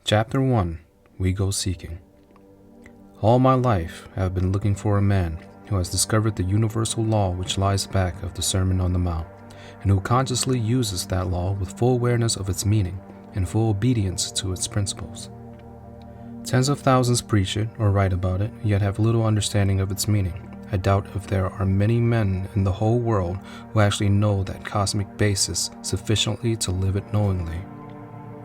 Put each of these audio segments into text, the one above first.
Chapter 1 We Go Seeking. All my life I have been looking for a man who has discovered the universal law which lies back of the Sermon on the Mount, and who consciously uses that law with full awareness of its meaning and full obedience to its principles. Tens of thousands preach it or write about it, yet have little understanding of its meaning. I doubt if there are many men in the whole world who actually know that cosmic basis sufficiently to live it knowingly.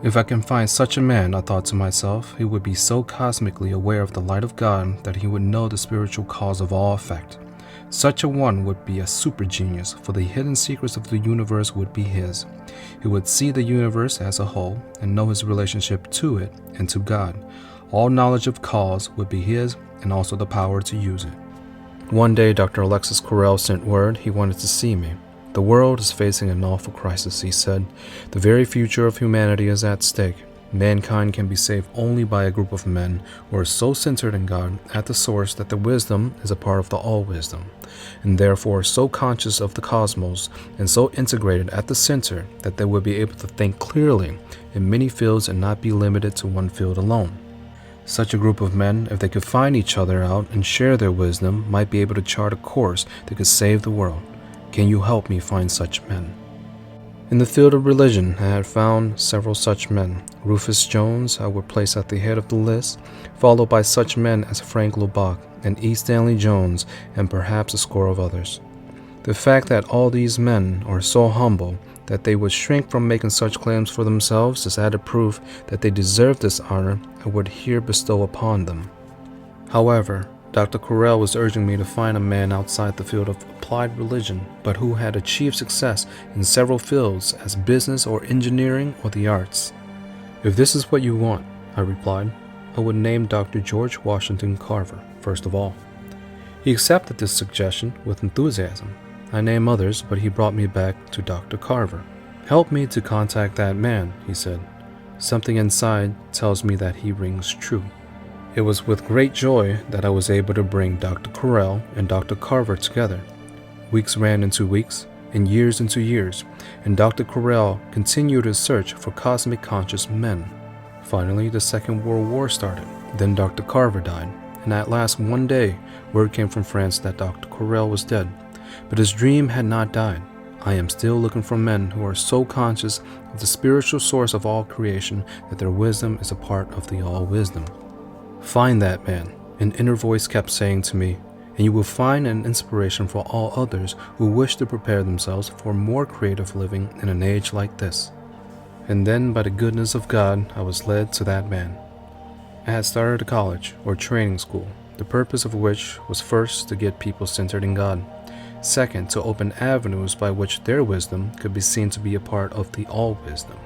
If I can find such a man, I thought to myself, he would be so cosmically aware of the light of God that he would know the spiritual cause of all effect. Such a one would be a super genius, for the hidden secrets of the universe would be his. He would see the universe as a whole and know his relationship to it and to God. All knowledge of cause would be his, and also the power to use it. One day, Dr. Alexis Carrel sent word he wanted to see me. The world is facing an awful crisis, he said. The very future of humanity is at stake. Mankind can be saved only by a group of men who are so centered in God at the source that their wisdom is a part of the all-wisdom, and therefore so conscious of the cosmos and so integrated at the center that they will be able to think clearly in many fields and not be limited to one field alone. Such a group of men, if they could find each other out and share their wisdom, might be able to chart a course that could save the world. Can you help me find such men? In the field of religion, I had found several such men. Rufus Jones I would place at the head of the list, followed by such men as Frank Lubbock and E. Stanley Jones, and perhaps a score of others. The fact that all these men are so humble that they would shrink from making such claims for themselves is added proof that they deserve this honor I would here bestow upon them. However, Dr. Carrel was urging me to find a man outside the field of applied religion, but who had achieved success in several fields as business or engineering or the arts. If this is what you want, I replied, I would name Dr. George Washington Carver, first of all. He accepted this suggestion with enthusiasm. I named others, but he brought me back to Dr. Carver. Help me to contact that man, he said. Something inside tells me that he rings true. It was with great joy that I was able to bring Dr. Carrel and Dr. Carver together. Weeks ran into weeks, and years into years, and Dr. Carrel continued his search for cosmic conscious men. Finally, the Second World War started. Then Dr. Carver died, and at last one day, word came from France that Dr. Carrel was dead. But his dream had not died. I am still looking for men who are so conscious of the spiritual source of all creation that their wisdom is a part of the all-wisdom. Find that man, an inner voice kept saying to me, and you will find an inspiration for all others who wish to prepare themselves for more creative living in an age like this. And then, by the goodness of God, I was led to that man. I had started a college, or training school, the purpose of which was first to get people centered in God, second, to open avenues by which their wisdom could be seen to be a part of the all-wisdom,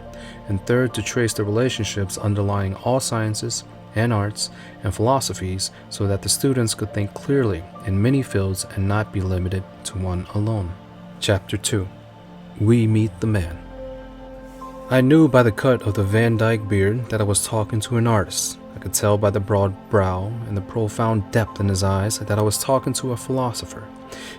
and third, to trace the relationships underlying all sciences and arts and philosophies so that the students could think clearly in many fields and not be limited to one alone. Chapter 2 We Meet the Man. I knew by the cut of the Van Dyke beard that I was talking to an artist. I could tell by the broad brow and the profound depth in his eyes that I was talking to a philosopher.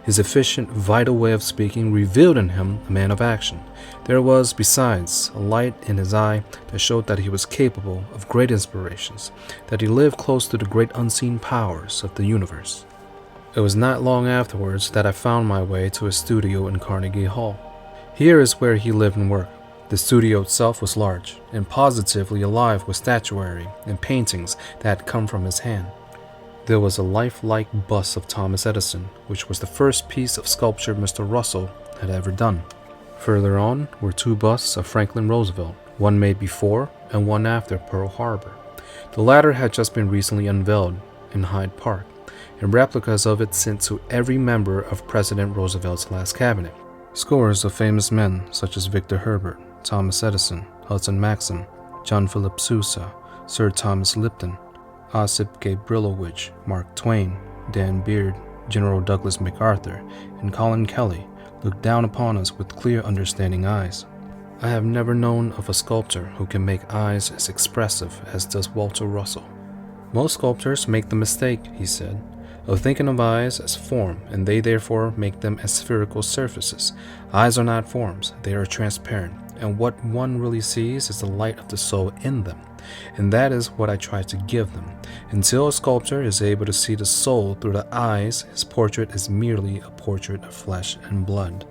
His efficient, vital way of speaking revealed in him a man of action. There was, besides, a light in his eye that showed that he was capable of great inspirations, that he lived close to the great unseen powers of the universe. It was not long afterwards that I found my way to his studio in Carnegie Hall. Here is where he lived and worked. The studio itself was large and positively alive with statuary and paintings that had come from his hand. There was a lifelike bust of Thomas Edison, which was the first piece of sculpture Mr. Russell had ever done. Further on were two busts of Franklin Roosevelt, one made before and one after Pearl Harbor. The latter had just been recently unveiled in Hyde Park, and replicas of it sent to every member of President Roosevelt's last cabinet. Scores of famous men such as Victor Herbert, Thomas Edison, Hudson Maxim, John Philip Sousa, Sir Thomas Lipton, Ossip Gabrilowitsch, Mark Twain, Dan Beard, General Douglas MacArthur, and Colin Kelly looked down upon us with clear understanding eyes. I have never known of a sculptor who can make eyes as expressive as does Walter Russell. Most sculptors make the mistake, he said, of thinking of eyes as form, and they therefore make them as spherical surfaces. Eyes are not forms, they are transparent, and what one really sees is the light of the soul in them. and that is what I try to give them. Until a sculptor is able to see the soul through the eyes, his portrait is merely a portrait of flesh and blood.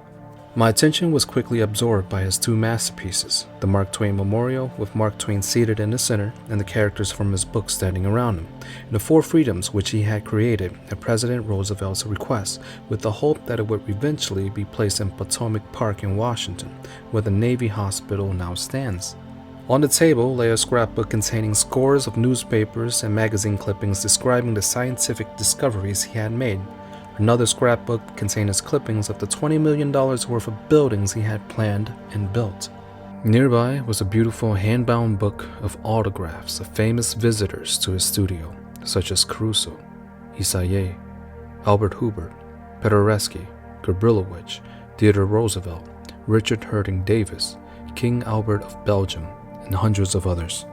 My attention was quickly absorbed by his two masterpieces, the Mark Twain Memorial with Mark Twain seated in the center and the characters from his book standing around him, and the Four Freedoms which he had created at President Roosevelt's request, with the hope that it would eventually be placed in Potomac Park in Washington, where the Navy Hospital now stands. On the table lay a scrapbook containing scores of newspapers and magazine clippings describing the scientific discoveries he had made. Another scrapbook contained his clippings of the $20 million worth of buildings he had planned and built. Nearby was a beautiful hand-bound book of autographs of famous visitors to his studio, such as Caruso, Isaiah, Albert Hubert, Paderewski, Gabrilowitsch, Theodore Roosevelt, Richard Harding Davis, King Albert of Belgium, and hundreds of others.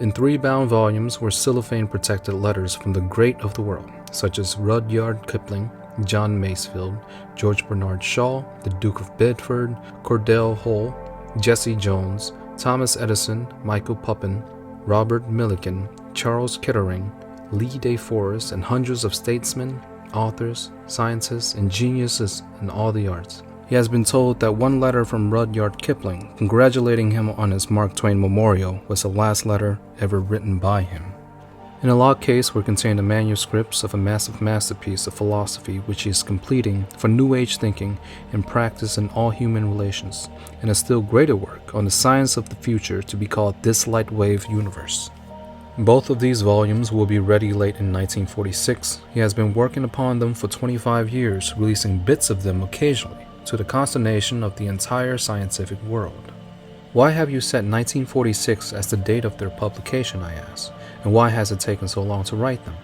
In 3 bound volumes were cellophane-protected letters from the great of the world, such as Rudyard Kipling, John Masefield, George Bernard Shaw, the Duke of Bedford, Cordell Hull, Jesse Jones, Thomas Edison, Michael Pupin, Robert Millikan, Charles Kettering, Lee De Forest, and hundreds of statesmen, authors, scientists, and geniuses in all the arts. He has been told that one letter from Rudyard Kipling congratulating him on his Mark Twain Memorial was the last letter ever written by him. In a locked case were contained the manuscripts of a massive masterpiece of philosophy which he is completing for New Age thinking and practice in all human relations, and a still greater work on the science of the future to be called This Light Wave Universe. Both of these volumes will be ready late in 1946. He has been working upon them for 25 years, releasing bits of them occasionally, to the consternation of the entire scientific world. Why have you set 1946 as the date of their publication, I asked, and why has it taken so long to write them?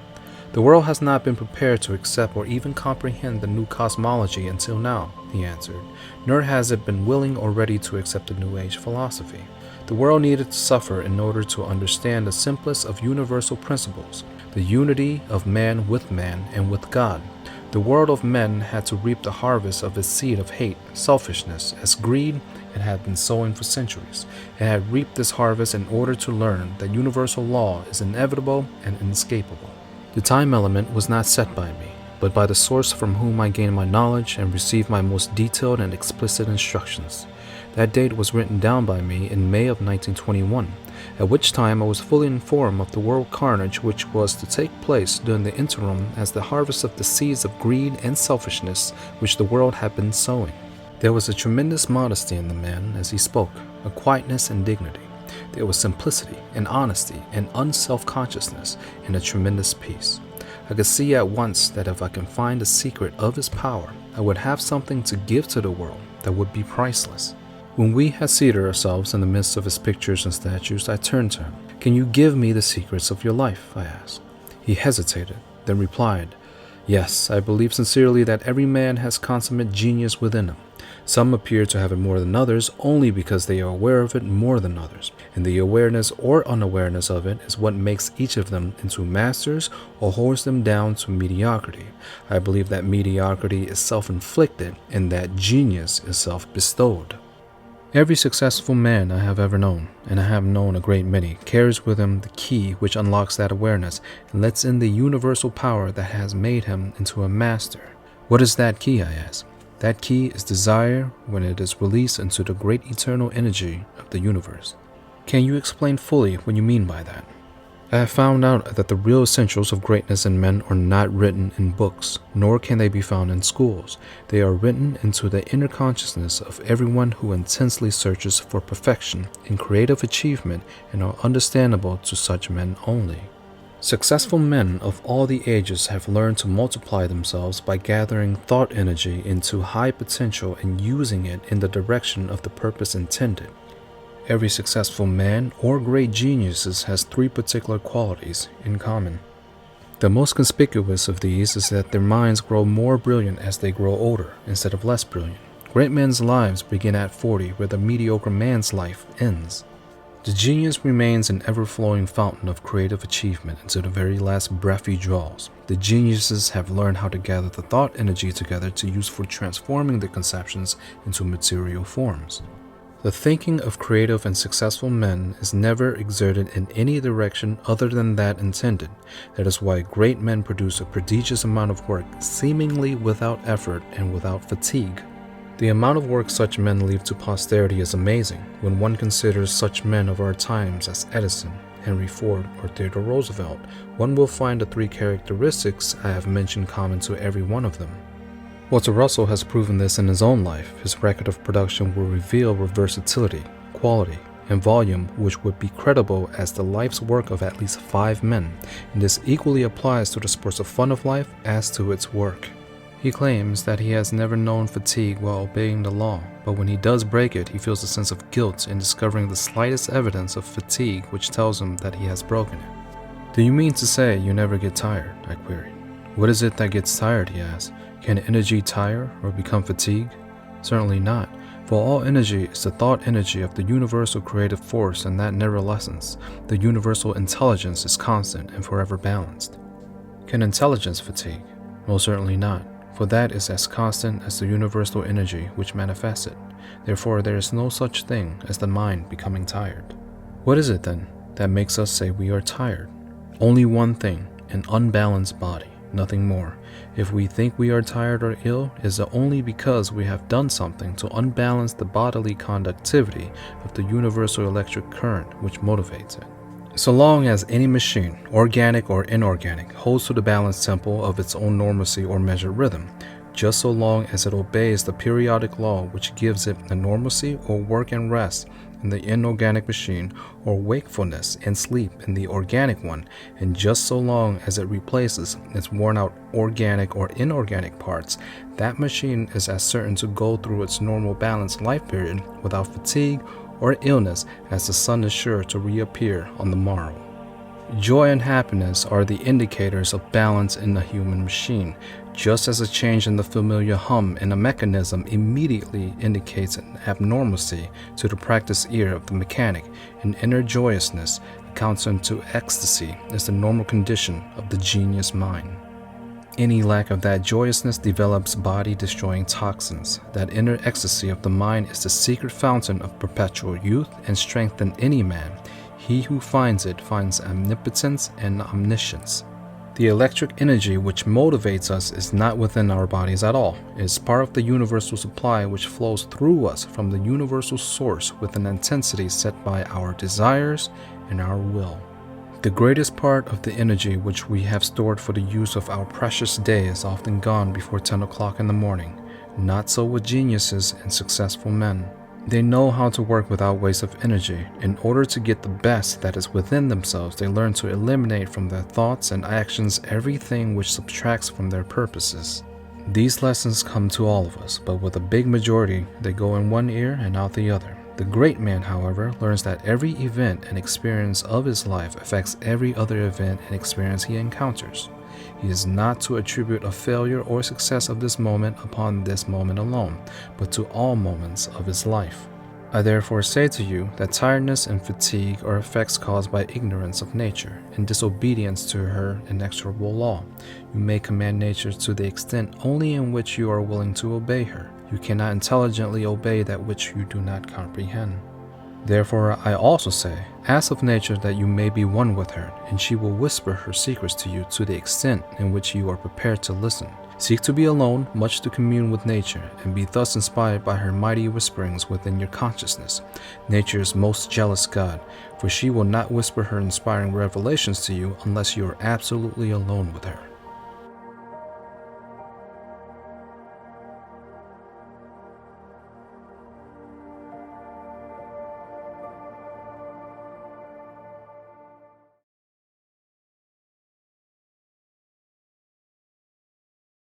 The world has not been prepared to accept or even comprehend the new cosmology until now, he answered, nor has it been willing or ready to accept the New Age philosophy. The world needed to suffer in order to understand the simplest of universal principles, the unity of man and with God. The world of men had to reap the harvest of its seed of hate, selfishness, as greed it had been sowing for centuries. It had reaped this harvest in order to learn that universal law is inevitable and inescapable. The time element was not set by me, but by the source from whom I gained my knowledge and received my most detailed and explicit instructions. That date was written down by me in May of 1921, at which time I was fully informed of the world carnage which was to take place during the interim as the harvest of the seeds of greed and selfishness which the world had been sowing. There was a tremendous modesty in the man as he spoke, a quietness and dignity. There was simplicity and honesty and unself-consciousness and a tremendous peace. I could see at once that if I can find the secret of his power, I would have something to give to the world that would be priceless. When we had seated ourselves in the midst of his pictures and statues, I turned to him. "Can you give me the secrets of your life?" I asked. He hesitated, then replied, "Yes, I believe sincerely that every man has consummate genius within him. Some appear to have it more than others only because they are aware of it more than others, and the awareness or unawareness of it is what makes each of them into masters or holds them down to mediocrity. I believe that mediocrity is self-inflicted and that genius is self-bestowed. Every successful man I have ever known, and I have known a great many, carries with him the key which unlocks that awareness and lets in the universal power that has made him into a master. What is that key, I ask? That key is desire when it is released into the great eternal energy of the universe. Can you explain fully what you mean by that? I have found out that the real essentials of greatness in men are not written in books, nor can they be found in schools. They are written into the inner consciousness of everyone who intensely searches for perfection in creative achievement and are understandable to such men only. Successful men of all the ages have learned to multiply themselves by gathering thought energy into high potential and using it in the direction of the purpose intended. Every successful man or great genius has 3 particular qualities in common. The most conspicuous of these is that their minds grow more brilliant as they grow older instead of less brilliant. Great men's lives begin at 40 where the mediocre man's life ends. The genius remains an ever-flowing fountain of creative achievement until the very last breath he draws. The geniuses have learned how to gather the thought energy together to use for transforming their conceptions into material forms. The thinking of creative and successful men is never exerted in any direction other than that intended. That is why great men produce a prodigious amount of work seemingly without effort and without fatigue. The amount of work such men leave to posterity is amazing when one considers such men of our times as Edison, Henry Ford, or Theodore Roosevelt. One will find the three characteristics I have mentioned common to every one of them. Walter Russell has proven this in his own life. His record of production will reveal versatility, quality, and volume which would be credible as the life's work of at least 5 men, and this equally applies to the sports of fun of life as to its work. He claims that he has never known fatigue while obeying the law, but when he does break it, he feels a sense of guilt in discovering the slightest evidence of fatigue which tells him that he has broken it. "Do you mean to say you never get tired?" I queried. "What is it that gets tired?" he asked. "Can energy tire or become fatigued?" Certainly not, for all energy is the thought energy of the universal creative force, and that never lessens. The universal intelligence is constant and forever balanced. Can intelligence fatigue? Most certainly not, for that is as constant as the universal energy which manifests it. Therefore, there is no such thing as the mind becoming tired. What is it then that makes us say we are tired? Only one thing: an unbalanced body. Nothing more. If we think we are tired or ill, it is only because we have done something to unbalance the bodily conductivity of the universal electric current which motivates it. So long as any machine, organic or inorganic, holds to the balanced tempo of its own normalcy or measured rhythm, just so long as it obeys the periodic law which gives it the normalcy or work and rest in the inorganic machine, or wakefulness and sleep in the organic one, and just so long as it replaces its worn-out organic or inorganic parts, that machine is as certain to go through its normal balanced life period without fatigue or illness as the sun is sure to reappear on the morrow. Joy and happiness are the indicators of balance in the human machine, just as a change in the familiar hum in a mechanism immediately indicates an abnormalcy to the practiced ear of the mechanic. An inner joyousness, consonant to ecstasy, is the normal condition of the genius mind. Any lack of that joyousness develops body-destroying toxins. That inner ecstasy of the mind is the secret fountain of perpetual youth and strength in any man. He who finds it finds omnipotence and omniscience. The electric energy which motivates us is not within our bodies at all. It is part of the universal supply which flows through us from the universal source with an intensity set by our desires and our will. The greatest part of the energy which we have stored for the use of our precious day is often gone before 10 o'clock in the morning. Not so with geniuses and successful men. They know how to work without waste of energy. In order to get the best that is within themselves, they learn to eliminate from their thoughts and actions everything which subtracts from their purposes. These lessons come to all of us, but with a big majority, they go in one ear and out the other. The great man, however, learns that every event and experience of his life affects every other event and experience he encounters. He is not to attribute a failure or success of this moment upon this moment alone, but to all moments of his life. I therefore say to you that tiredness and fatigue are effects caused by ignorance of nature and disobedience to her inexorable law. You may command nature to the extent only in which you are willing to obey her. You cannot intelligently obey that which you do not comprehend. Therefore I also say, ask of nature that you may be one with her, and she will whisper her secrets to you to the extent in which you are prepared to listen. Seek to be alone, much to commune with nature, and be thus inspired by her mighty whisperings within your consciousness. Nature's most jealous God, for she will not whisper her inspiring revelations to you unless you are absolutely alone with her.